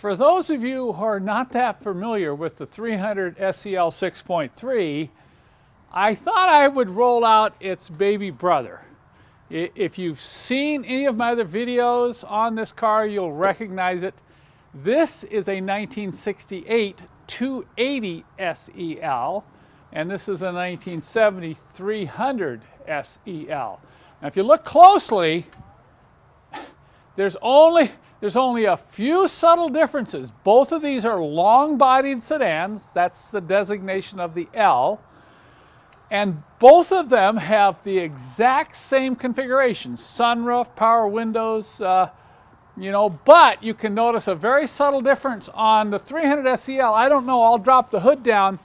For those of you who are not that familiar with the 300 SEL 6.3, I thought I would roll out its baby brother. If you've seen any of my other videos on this car, you'll recognize it. This is a 1968 280 SEL, and this is a 1970 300 SEL. Now, if you look closely, there's only a few subtle differences. Both of these are long-bodied sedans. That's the designation of the L. And both of them have the exact same configuration: sunroof, power windows, but you can notice a very subtle difference on the 300 SEL. I don't know, I'll drop the hood down.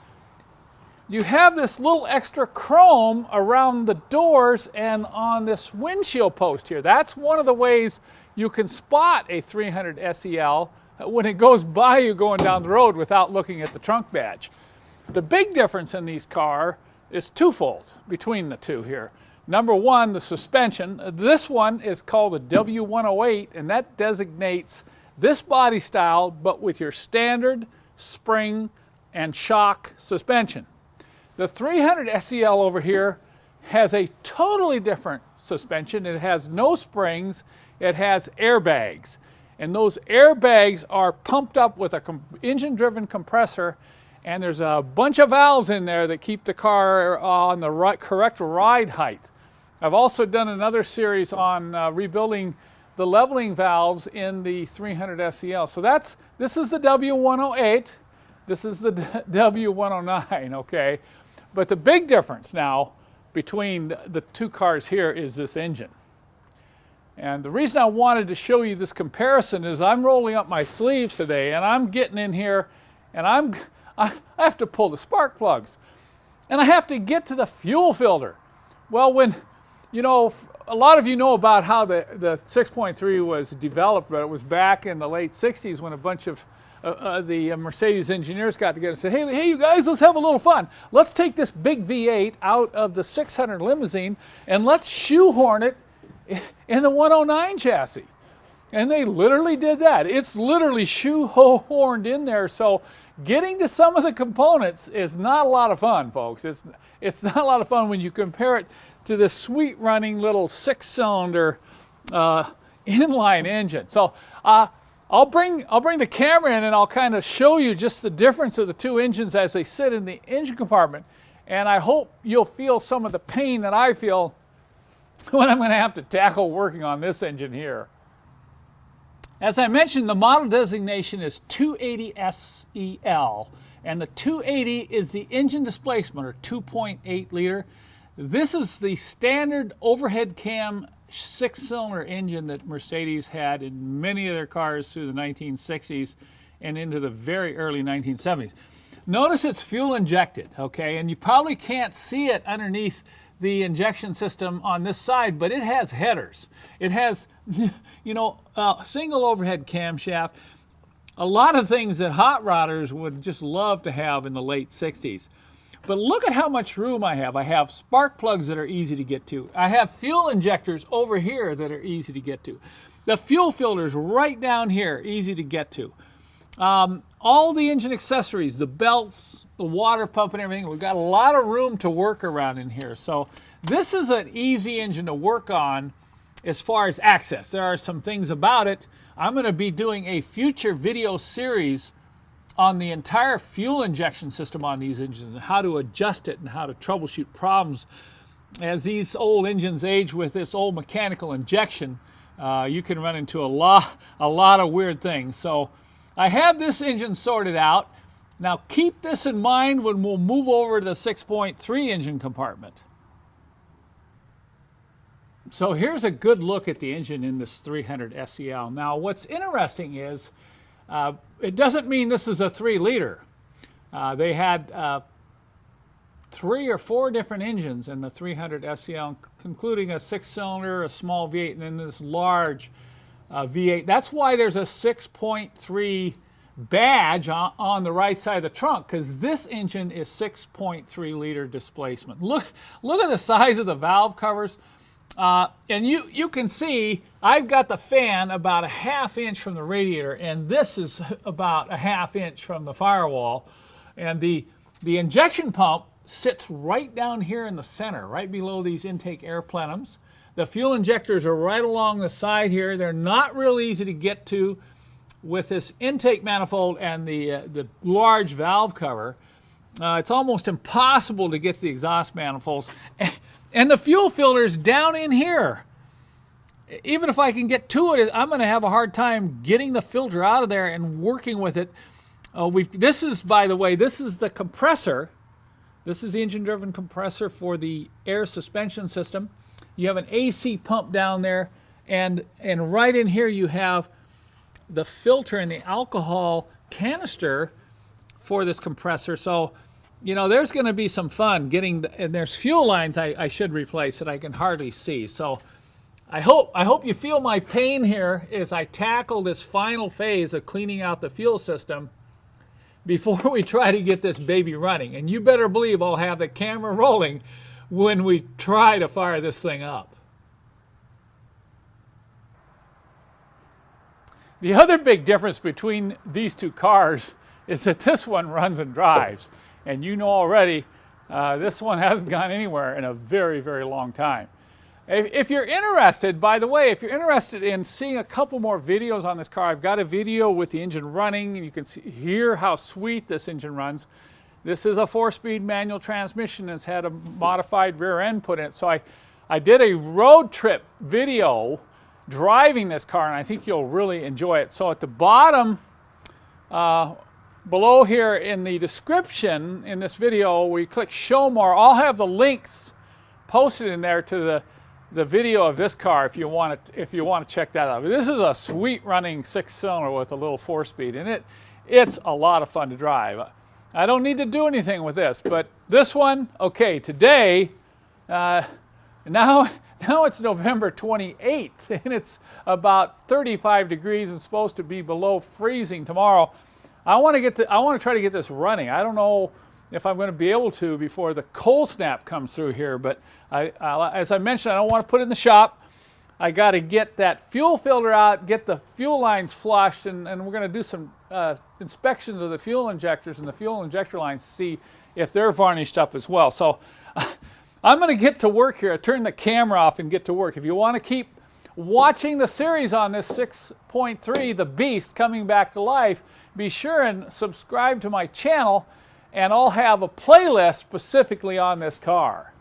You have this little extra chrome around the doors and on this windshield post here. That's one of the ways you can spot a 300 SEL when it goes by you going down the road without looking at the trunk badge. The big difference in these cars is twofold between the two here. Number one, the suspension. This one is called a W108, and that designates this body style, but with your standard spring and shock suspension. The 300 SEL over here has a totally different suspension. It has no springs, it has airbags. And those airbags are pumped up with an engine-driven compressor, and there's a bunch of valves in there that keep the car on the correct ride height. I've also done another series on rebuilding the leveling valves in the 300 SEL. So this is the W108, this is the W109, okay? But the big difference now between the two cars here is this engine. And the reason I wanted to show you this comparison is I'm rolling up my sleeves today, and I'm getting in here, and I have to pull the spark plugs, and I have to get to the fuel filter. Well, when, a lot of you know about how the 6.3 was developed, but it was back in the late 60s when a bunch of the Mercedes engineers got together and said, hey, you guys, let's have a little fun. Let's take this big V8 out of the 600 limousine, and let's shoehorn it in the 109 chassis. And they literally did that. It's literally shoehorned in there. So getting to some of the components is not a lot of fun, folks. It's not a lot of fun when you compare it to this sweet running little 6-cylinder inline engine. So I'll bring the camera in, and I'll kind of show you just the difference of the two engines as they sit in the engine compartment. And I hope you'll feel some of the pain that I feel when I'm going to have to tackle working on this engine here. As I mentioned, the model designation is 280 SEL, and the 280 is the engine displacement, or 2.8 liter. This is the standard overhead cam 6-cylinder engine that Mercedes had in many of their cars through the 1960s and into the very early 1970s. Notice it's fuel injected, okay, and you probably can't see it underneath the injection system on this side, but it has headers. It has, single overhead camshaft. A lot of things that hot rodders would just love to have in the late 60s. But look at how much room I have. I have spark plugs that are easy to get to. I have fuel injectors over here that are easy to get to. The fuel filter's right down here, easy to get to. All the engine accessories, the belts, the water pump and everything, we've got a lot of room to work around in here. So this is an easy engine to work on as far as access. There are some things about it. I'm going to be doing a future video series on the entire fuel injection system on these engines and how to adjust it and how to troubleshoot problems. As these old engines age with this old mechanical injection, you can run into a lot of weird things. So I have this engine sorted out. Now keep this in mind when we'll move over to the 6.3 engine compartment. So here's a good look at the engine in this 300 SEL. Now what's interesting is it doesn't mean this is a 3-liter. They had 3 or 4 different engines in the 300 SEL, including a 6-cylinder, a small V8, and then this large V8. That's why there's a 6.3 badge on the right side of the trunk, because this engine is 6.3 liter displacement. Look at the size of the valve covers. And you can see I've got the fan about a ½ inch from the radiator, and this is about a ½ inch from the firewall. And the injection pump sits right down here in the center, right below these intake air plenums. The fuel injectors are right along the side here. They're not real easy to get to with this intake manifold and the large valve cover. It's almost impossible to get to the exhaust manifolds. And the fuel filter's down in here. Even if I can get to it, I'm going to have a hard time getting the filter out of there and working with it. This is, by the way, this is the compressor. This is the engine-driven compressor for the air suspension system. You have an AC pump down there, and right in here you have the filter and the alcohol canister for this compressor. So, you know, there's going to be some fun getting, and there's fuel lines I should replace that I can hardly see. So I hope you feel my pain here as I tackle this final phase of cleaning out the fuel system before we try to get this baby running. And you better believe I'll have the camera rolling when we try to fire this thing up. The other big difference between these two cars is that this one runs and drives. And you know already, this one hasn't gone anywhere in a very, very long time. If you're interested, by the way, if you're interested in seeing a couple more videos on this car, I've got a video with the engine running, and you can hear how sweet this engine runs. This is a 4-speed manual transmission, and it's had a modified rear end put in it. So I did a road trip video driving this car, and I think you'll really enjoy it. So at the bottom, below here in the description in this video, we click show more. I'll have the links posted in there to the video of this car if you want to check that out. This is a sweet running 6-cylinder with a little 4-speed, and it's a lot of fun to drive. I don't need to do anything with this, but this one, okay, today, now it's November 28th, and it's about 35 degrees and supposed to be below freezing tomorrow. I want to try to get this running. I don't know if I'm going to be able to before the cold snap comes through here, but as I mentioned, I don't want to put it in the shop. I got to get that fuel filter out, get the fuel lines flushed, and we're going to do some inspections of the fuel injectors and the fuel injector lines to see if they're varnished up as well. So I'm going to get to work here. I turn the camera off and get to work. If you want to keep watching the series on this 6.3, The Beast Coming Back to Life, be sure and subscribe to my channel, and I'll have a playlist specifically on this car.